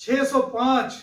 605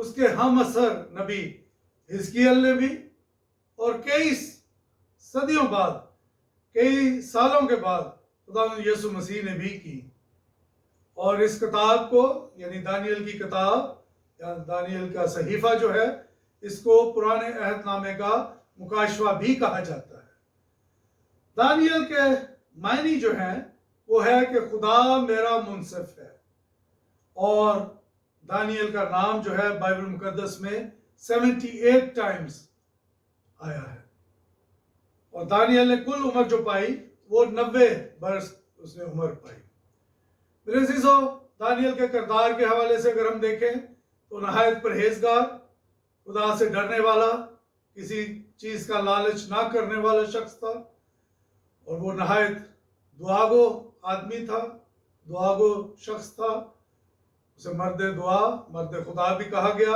اس کے ہم اثر نبی حزقیل نے بھی، اور کئی صدیوں بعد، کئی سالوں کے بعد خدا یسوع مسیح نے بھی کی۔ اور اس کتاب کو، یعنی دانیل کی کتاب یا دانیل کا صحیفہ جو ہے، اس کو پرانے عہد نامے کا مکاشفہ بھی کہا جاتا ہے۔ دانیل کے معنی جو ہیں وہ ہے کہ خدا میرا منصف ہے، اور دانیل کا نام جو ہے بائبل مقدس میں 78 ٹائمز آیا ہے، اور دانیل نے کل عمر جو پائی وہ 90 برس اس نے عمر پائی۔ میرے عزیزو، دانیل کے کردار کے حوالے سے اگر ہم دیکھیں تو نہایت پرہیزگار، خدا سے ڈرنے والا، کسی چیز کا لالچ نہ کرنے والا شخص تھا، اور وہ نہایت دعاگو آدمی تھا، دعاگو شخص تھا۔ اسے مرد دعا، مرد خدا بھی کہا گیا،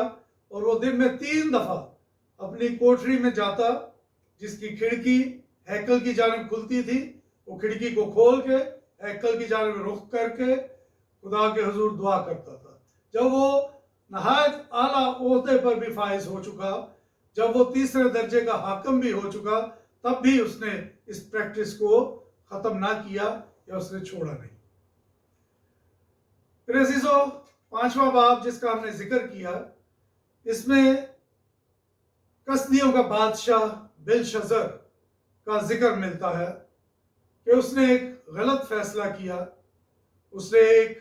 اور وہ دن میں 3 دفعہ اپنی کوٹری میں جاتا، جس کی کھڑکی ہیکل کی جانب کھلتی تھی، وہ کھڑکی کو کھول کے ہیکل کی جانب رخ کر کے خدا کے حضور دعا کرتا تھا۔ جب وہ نہایت اعلیٰ عہدے پر بھی فائز ہو چکا، جب وہ تیسرے درجے کا حاکم بھی ہو چکا، تب بھی اس نے اس پریکٹس کو ختم نہ کیا یا اس نے چھوڑا نہیں۔ پھر عزیزو، 5واں باب جس کا ہم نے ذکر کیا، اس میں کسدیوں کا بادشاہ بلشزر کا ذکر ملتا ہے کہ اس نے ایک غلط فیصلہ کیا۔ اس نے ایک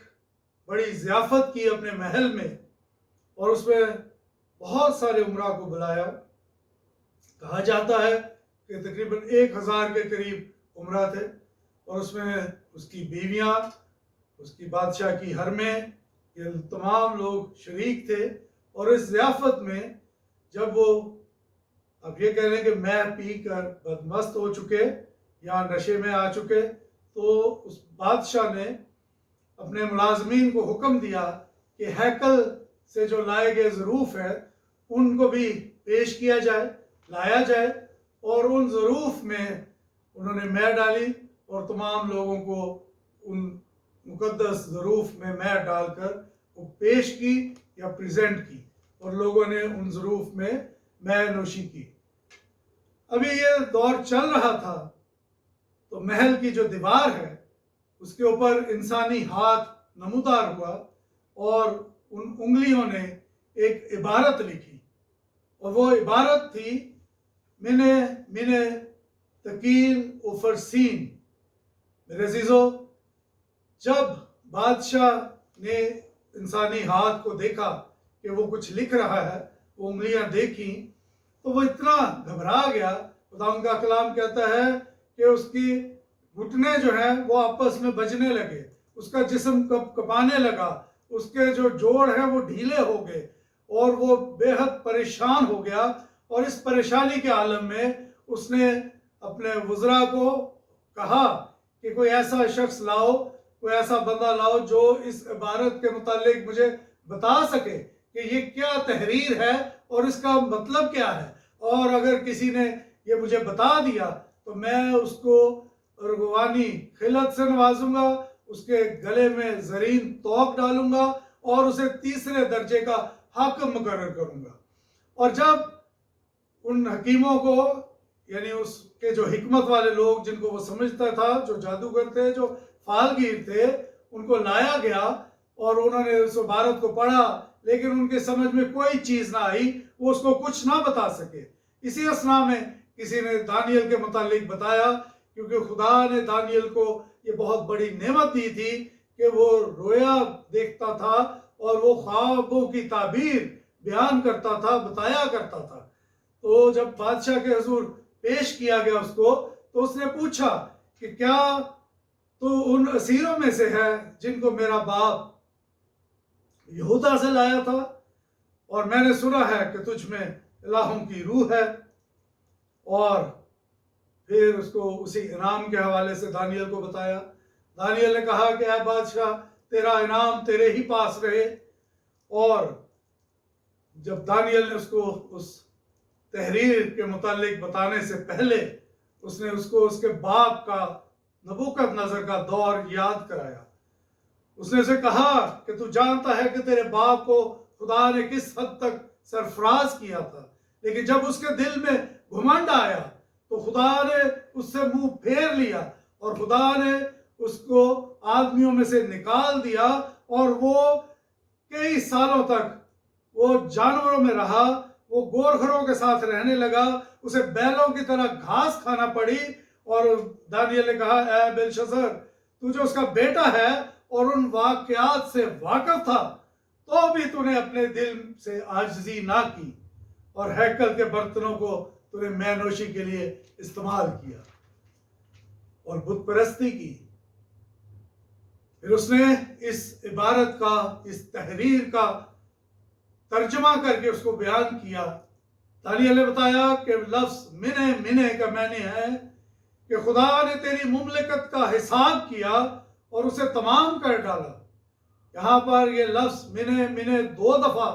بڑی ضیافت کی اپنے محل میں، اور اس میں بہت سارے امراء کو بلایا۔ کہا جاتا ہے کہ تقریباً 1000 کے قریب امراء تھے، اور اس میں اس کی بیویاں، اس کی بادشاہ کی حرمیں، یہ تمام لوگ شریک تھے۔ اور اس ضیافت میں جب وہ، اب یہ کہہ لیں کہ میں پی کر بدمست ہو چکے یا نشے میں آ چکے، تو اس بادشاہ نے اپنے ملازمین کو حکم دیا کہ ہیکل سے جو لائے گئے ظروف ہے ان کو بھی پیش کیا جائے، لایا جائے، اور ان ظروف میں انہوں نے مے ڈالی، اور تمام لوگوں کو ان مقدس ظروف میں مے ڈال کر وہ پیش کی یا پریزنٹ کی، اور لوگوں نے ان ظروف میں مے نوشی کی۔ ابھی یہ دور چل رہا تھا تو محل کی جو دیوار ہے اس کے اوپر انسانی ہاتھ نمودار ہوا، اور ان انگلیوں نے ایک عبارت لکھی، اور وہ عبارت تھی منے تکیل اوفرسین۔ میرے عزیزو، جب بادشاہ نے انسانی ہاتھ کو دیکھا کہ وہ کچھ لکھ رہا ہے، وہ انگلیاں دیکھیں، تو وہ اتنا گھبرا گیا۔ خدا ان کا کلام کہتا ہے کہ اس کی گھٹنے جو ہیں وہ آپس میں بجنے لگے، اس کا جسم کپانے لگا، اس کے جو جوڑ ہیں وہ ڈھیلے ہو گئے، اور وہ بے حد پریشان ہو گیا۔ اور اس پریشانی کے عالم میں اس نے اپنے وزراء کو کہا کہ کوئی ایسا شخص لاؤ، کوئی ایسا بندہ لاؤ جو اس عبارت کے متعلق مجھے بتا سکے کہ یہ کیا تحریر ہے اور اس کا مطلب کیا ہے، اور اگر کسی نے یہ مجھے بتا دیا تو میں اس کو ارغوانی خلعت سے نوازوں گا، اس کے گلے میں زرین توق ڈالوں گا، اور اسے تیسرے درجے کا حاکم مقرر کروں گا۔ اور جب ان حکیموں کو، یعنی اس کے جو حکمت والے لوگ جن کو وہ سمجھتا تھا، جو جادوگر تھے، جو فالگیر تھے، ان کو لایا گیا، اور انہوں نے اس عبارت کو پڑھا، لیکن ان کے سمجھ میں کوئی چیز نہ آئی، وہ اس کو کچھ نہ بتا سکے۔ اسی اثناء میں کسی نے دانیل کے متعلق بتایا، کیونکہ خدا نے دانیل کو یہ بہت بڑی نعمت دی تھی کہ وہ رویا دیکھتا تھا، اور وہ خوابوں کی تعبیر بیان کرتا تھا، بتایا کرتا تھا۔ تو جب بادشاہ کے حضور پیش کیا گیا اس کو، تو اس نے پوچھا کہ کیا تو ان اسیروں میں سے ہے جن کو میرا باپ یہودا سے لایا تھا، اور میں نے سنا ہے کہ تجھ میں الہوں کی روح ہے۔ اور پھر اس کو اسی انعام کے حوالے سے دانیل کو بتایا۔ دانیل نے کہا کہ اے بادشاہ، تیرا انعام تیرے ہی پاس رہے۔ اور جب دانیل نے اس کو اس تحریر کے متعلق بتانے سے پہلے اس نے اس کو اس کے باپ کا، نبوکت نظر کا دور یاد کرایا۔ اس نے اسے کہا کہ تو جانتا ہے کہ تیرے باپ کو خدا نے کس حد تک سرفراز کیا تھا، لیکن جب اس کے دل میں گھمنڈ آیا تو خدا نے اس سے منہ پھیر لیا اور خدا نے اس کو آدمیوں میں سے نکال دیا، اور وہ کئی سالوں تک وہ جانوروں میں رہا، وہ گورخروں کے ساتھ رہنے لگا، اسے بیلوں کی طرح گھاس کھانا پڑی۔ اور دانیل نے کہا، اے بیلشزر، تو جو اس کا بیٹا ہے اور ان واقعات سے واقف تھا، تو بھی تو نے اپنے دل سے عاجزی نہ کی اور ہیکل کے برتنوں کو تو نے مے نوشی کے لیے استعمال کیا اور بت پرستی کی۔ پھر اس نے اس عبارت کا، اس تحریر کا ترجمہ کر کے اس کو بیان کیا۔ دانیال نے بتایا کہ لفظ منے کا معنی ہے کہ خدا نے تیری مملکت کا حساب کیا اور اسے تمام کر ڈالا۔ یہاں پر یہ لفظ منے 2 دفعہ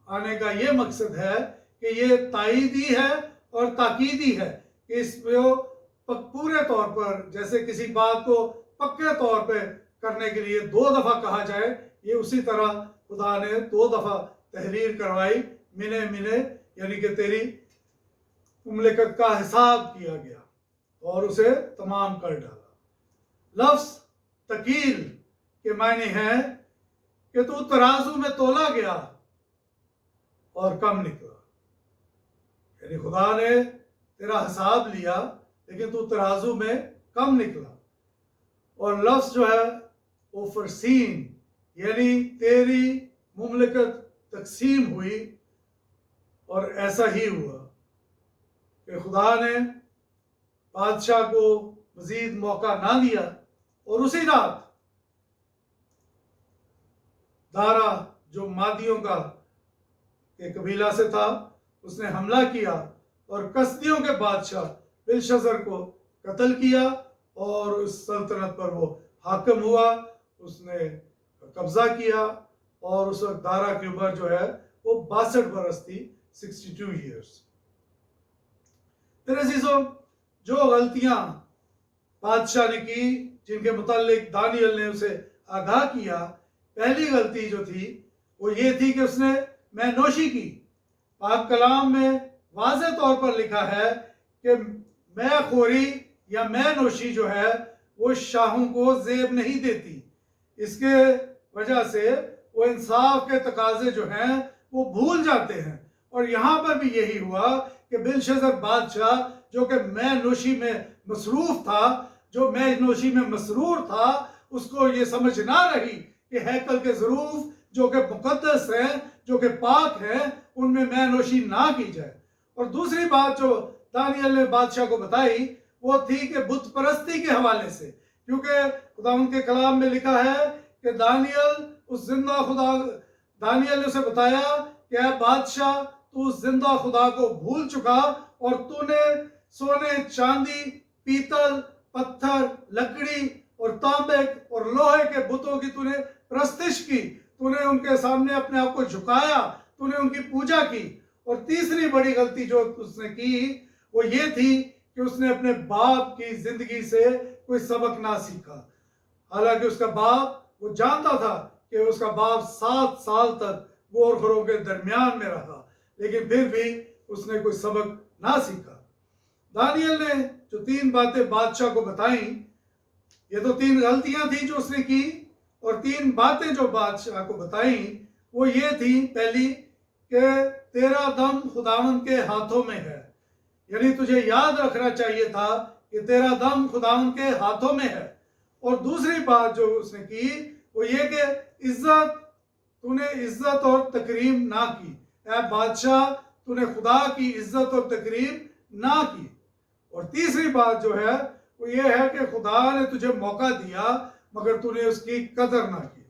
آنے کا یہ مقصد ہے کہ یہ تائیدی ہے اور تاکیدی ہے کہ اس کو پورے طور پر، جیسے کسی بات کو پکے طور پہ کرنے کے لیے 2 دفعہ کہا جائے، یہ اسی طرح خدا نے 2 دفعہ تحریر کروائی، منے یعنی کہ تیری مملکت کا حساب کیا گیا اور اسے تمام کر ڈالا۔ لفظ تکیل کے معنی ہے کہ تو ترازو میں تولا گیا اور کم نکلا، یعنی خدا نے تیرا حساب لیا لیکن تو ترازو میں کم نکلا۔ اور لفظ جو ہے وہ فرسین، یعنی تیری مملکت تقسیم ہوئی، اور ایسا ہی ہوا کہ خدا نے بادشاہ کو مزید موقع نہ دیا، اور اسی رات دارا جو مادیوں کا کے قبیلہ سے تھا، اس نے حملہ کیا اور کسدیوں کے بادشاہ بلشزر کو قتل کیا، اور اس سلطنت پر وہ حاکم ہوا، اس نے قبضہ کیا، اور اس وقت دارا کی عمر جو ہے وہ 62 برس تھی، 62 ایئرس۔ میرے عزیزوں، جو غلطیاں بادشاہ نے کی جن کے متعلق دانیل نے اسے آگاہ کیا، پہلی غلطی جو تھی وہ یہ تھی کہ اس نے مے نوشی کی۔ پاک کلام میں واضح طور پر لکھا ہے کہ مے خوری یا مے نوشی جو ہے وہ شاہوں کو زیب نہیں دیتی، اس کے وجہ سے وہ انصاف کے تقاضے جو ہیں وہ بھول جاتے ہیں۔ اور یہاں پر بھی یہی ہوا کہ بلشزر بادشاہ جو کہ مے نوشی میں مصروف تھا، جو مے نوشی میں مسرور تھا، اس کو یہ سمجھ نہ رہی کہ ہیکل کے ظروف جو کہ مقدس ہیں، جو کہ پاک ہیں، ان میں مے نوشی نہ کی جائے۔ اور دوسری بات جو دانیل نے بادشاہ کو بتائی وہ تھی کہ بت پرستی کے حوالے سے، کیونکہ خداوند کے کلام میں لکھا ہے کہ دانیل نے اسے بتایا کہ اے بادشاہ، تو زندہ خدا کو بھول چکا، اور تو نے سونے، چاندی، پیتل، پتھر، لکڑی اور تانبے اور لوہے کے بتوں کی تو نے پرستش کی، تو نے ان کے سامنے اپنے آپ کو جھکایا، تو نے ان کی پوجا کی۔ اور تیسری بڑی غلطی جو اس نے کی وہ یہ تھی کہ اس نے اپنے باپ کی زندگی سے کوئی سبق نہ سیکھا، حالانکہ اس کا باپ، وہ جانتا تھا کہ اس کا باپ 7 سال تک گورخروں کے درمیان میں رہا، لیکن پھر بھی اس نے کوئی سبق نہ سیکھا۔ دانیل نے جو 3 باتیں بادشاہ کو بتائیں، یہ تو 3 غلطیاں تھیں جو اس نے کی، اور 3 باتیں جو بادشاہ کو بتائیں وہ یہ تھی، پہلی کہ تیرا دم خداوند کے ہاتھوں میں ہے، یعنی تجھے یاد رکھنا چاہیے تھا کہ تیرا دم خداوند کے ہاتھوں میں ہے۔ اور دوسری بات جو اس نے کی وہ یہ کہ تو نے عزت اور تکریم نہ کی، اے بادشاہ تو نے خدا کی عزت اور تکریم نہ کی۔ اور تیسری بات جو ہے وہ یہ ہے کہ خدا نے تجھے موقع دیا مگر تو نے اس کی قدر نہ کی۔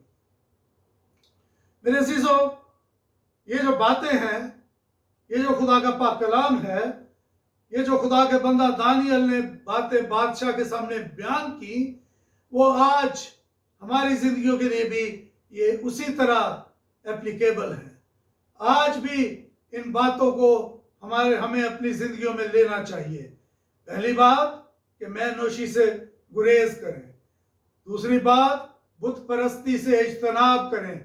میرے عزیزو، یہ جو باتیں ہیں، یہ جو خدا کا پاک کلام ہے، یہ جو خدا کے بندہ دانیل نے باتیں بادشاہ کے سامنے بیان کی، وہ آج ہماری زندگیوں کے لیے بھی یہ اسی طرح اپلیکیبل ہے۔ آج بھی ان باتوں کو ہمیں اپنی زندگیوں میں لینا چاہیے۔ پہلی بات کہ مے نوشی سے گریز کریں، دوسری بات بت پرستی سے اجتناب کریں،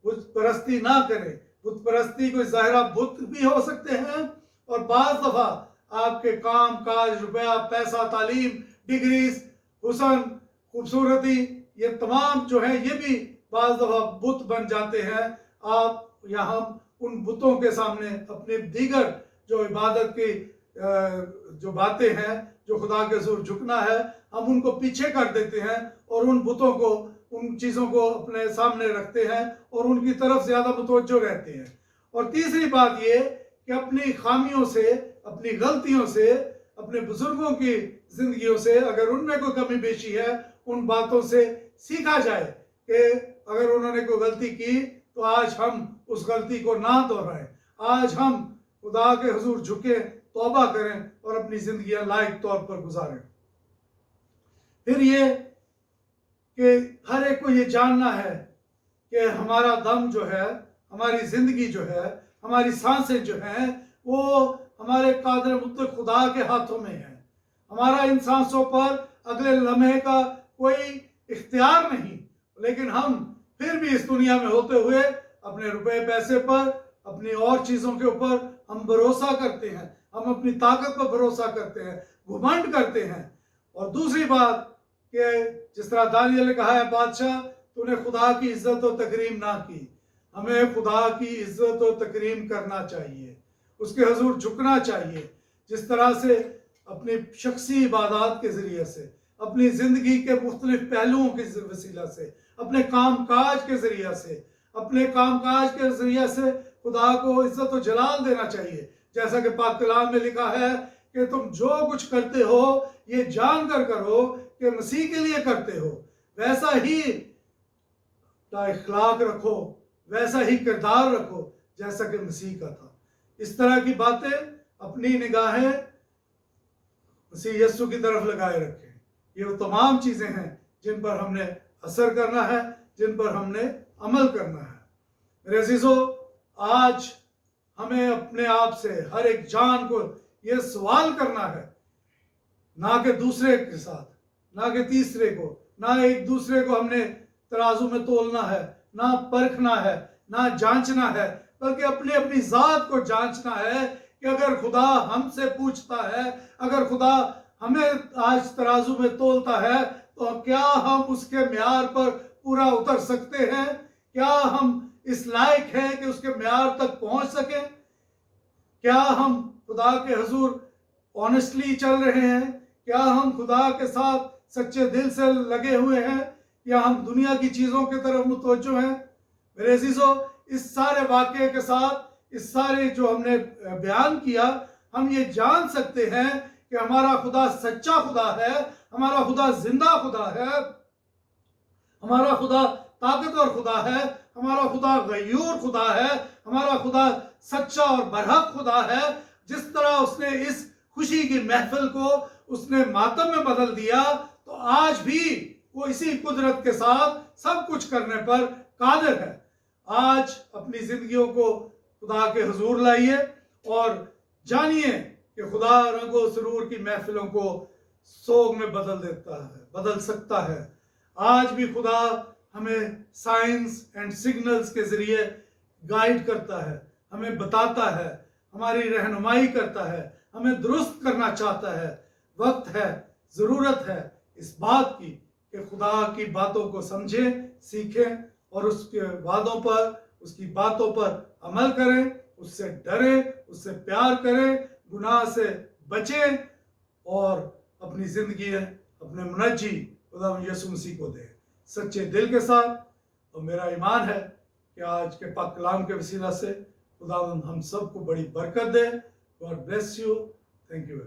بت پرستی نہ کریں، بت پرستی کوئی ظاہرہ بت بھی ہو سکتے ہیں، اور بعض دفعہ آپ کے کام کاج، روپیہ، پیسہ، تعلیم، ڈگریز، حسن، خوبصورتی، یہ تمام جو ہیں یہ بھی بعض دفعہ بت بن جاتے ہیں۔ آپ یا ہم ان بتوں کے سامنے اپنے دیگر جو عبادت کی جو باتیں ہیں، جو خدا کے حضور جھکنا ہے، ہم ان کو پیچھے کر دیتے ہیں اور ان بتوں کو، ان چیزوں کو اپنے سامنے رکھتے ہیں اور ان کی طرف زیادہ متوجہ رہتے ہیں۔ اور تیسری بات یہ کہ اپنی خامیوں سے، اپنی غلطیوں سے، اپنے بزرگوں کی زندگیوں سے اگر ان میں کوئی کمی بیشی ہے، ان باتوں سے سیکھا جائے کہ اگر انہوں نے کوئی غلطی کی تو آج ہم اس غلطی کو نہ دہرائیں، آج ہم خدا کے حضور جھکیں، توبہ کریں اور اپنی زندگیاں لائق طور پر گزاریں۔ پھر یہ کہ ہر ایک کو یہ جاننا ہے کہ ہمارا دم جو ہے، ہماری زندگی جو ہے، ہماری سانسیں جو ہیں، وہ ہمارے قادر مطلق خدا کے ہاتھوں میں ہیں۔ ہمارا ان سانسوں پر اگلے لمحے کا کوئی اختیار نہیں، لیکن ہم پھر بھی اس دنیا میں ہوتے ہوئے اپنے روپے پیسے پر، اپنی اور چیزوں کے اوپر ہم بھروسہ کرتے ہیں، ہم اپنی طاقت پر بھروسہ کرتے ہیں، گھمنڈ کرتے ہیں۔ اور دوسری بات کہ جس طرح دانیال نے کہا ہے، بادشاہ تو نے خدا کی عزت و تکریم نہ کی۔ ہمیں خدا کی عزت و تکریم کرنا چاہیے، اس کے حضور جھکنا چاہیے، جس طرح سے اپنی شخصی عبادات کے ذریعے سے، اپنی زندگی کے مختلف پہلوؤں کے وسیلہ سے، اپنے کام کاج کے ذریعہ سے، اپنے کام کاج کے ذریعے سے خدا کو عزت و جلال دینا چاہیے۔ جیسا کہ پاک کلام میں لکھا ہے کہ تم جو کچھ کرتے ہو یہ جان کر کرو کہ مسیح کے لیے کرتے ہو، ویسا ہی اخلاق رکھو، ویسا ہی کردار رکھو جیسا کہ مسیح کا تھا۔ اس طرح کی باتیں اپنی نگاہیں مسیح یسوع کی طرف لگائے رکھیں۔ یہ وہ تمام چیزیں ہیں جن پر ہم نے اثر کرنا ہے، جن پر ہم نے عمل کرنا ہے۔ میرے عزیزو، آج ہمیں اپنے آپ سے ہر ایک جان کو یہ سوال کرنا ہے، نہ کہ دوسرے کے ساتھ، نہ کہ تیسرے کو، نہ ایک دوسرے کو ہم نے ترازو میں تولنا ہے، نہ پرکھنا ہے، نہ جانچنا ہے، بلکہ اپنی ذات کو جانچنا ہے کہ اگر خدا ہم سے پوچھتا ہے، اگر خدا ہمیں آج ترازو میں تولتا ہے تو کیا ہم اس کے معیار پر پورا اتر سکتے ہیں؟ کیا ہم اس لائق ہیں کہ اس کے معیار تک پہنچ سکیں؟ کیا ہم خدا کے حضور آنیسٹلی چل رہے ہیں؟ کیا ہم خدا کے ساتھ سچے دل سے لگے ہوئے ہیں، یا ہم دنیا کی چیزوں کی طرف متوجہ ہیں؟ میرے عزیزو، اس سارے واقعے کے ساتھ، اس سارے جو ہم نے بیان کیا، ہم یہ جان سکتے ہیں کہ ہمارا خدا سچا خدا ہے، ہمارا خدا زندہ خدا ہے، ہمارا خدا طاقتور خدا ہے، ہمارا خدا غیور خدا ہے، ہمارا خدا سچا اور برحق خدا ہے۔ جس طرح اس نے اس خوشی کی محفل کو اس نے ماتم میں بدل دیا، تو آج بھی وہ اسی قدرت کے ساتھ سب کچھ کرنے پر قادر ہے۔ آج اپنی زندگیوں کو خدا کے حضور لائیے اور جانیے کہ خدا رنگ و سرور کی محفلوں کو سوگ میں بدل سکتا ہے۔ آج بھی خدا ہمیں سائنس اینڈ سگنلز کے ذریعے گائیڈ کرتا ہے، ہمیں بتاتا ہے، ہماری رہنمائی کرتا ہے، ہمیں درست کرنا چاہتا ہے۔ وقت ہے، ضرورت ہے اس بات کی کہ خدا کی باتوں کو سمجھیں، سیکھیں اور اس کے وعدوں پر، اس کی باتوں پر عمل کریں، اس سے ڈریں، اس سے پیار کریں، گناہ سے بچیں اور اپنی زندگی اپنے منجی خدا یسوع مسیح کو دیں سچے دل کے ساتھ۔ اور میرا ایمان ہے کہ آج کے پاک کلام کے وسیلہ سے خدا ہم سب کو بڑی برکت دے۔ God bless you. Thank you.